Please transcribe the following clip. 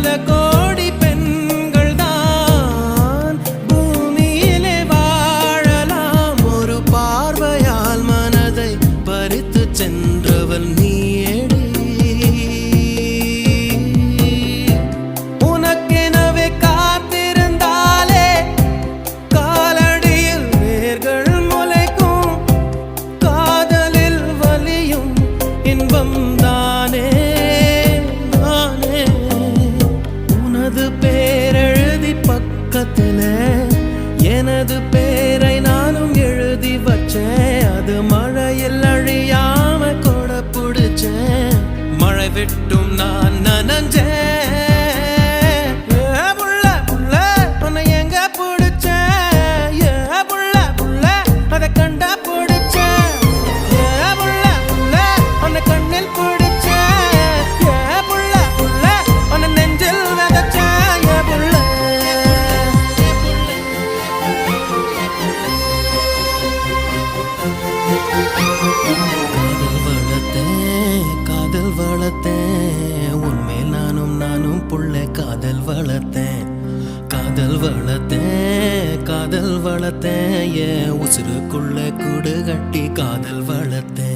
பல கோடி பெண்கள் தான் பூமியிலே வாழலாம். ஒரு பார்வையால் மனதை பறித்து சென்றவள் நீயேடி. உனக்கெனவே காத்திருந்தாலே காலடியில் வேர்கள் முளைக்கும். காதலில் வலியும் இன்பம் தானே நானே. உனது பேரெழுதி பக்கத்துல எனது பேரை நானும் எழுதி வச்சேன். அது மழையில் அழியாம கொட புடிச்சேன். மழை விட்டும் நான் நனஞ்சேன். ஏ புள்ள புள்ள உன்னை எங்க புடிச்சேன். ஏ புள்ள புள்ள அதை கண்டா புடிச்சேன். ஏ புள்ள புள்ள உன்னை கண்ணில் புடிச்சேன். ஏ புள்ள புள்ள உன்னை நெஞ்சில் விதைச்சேன். ஏ புள்ள காதல் வளர்த்தேன் உன்மேல் நானும் புள்ள காதல் வளர்த்தேன். காதல் வளர்த்தேன் என் உசுருக்குள்ள கூடு கட்டி காதல் வளர்த்தேன்.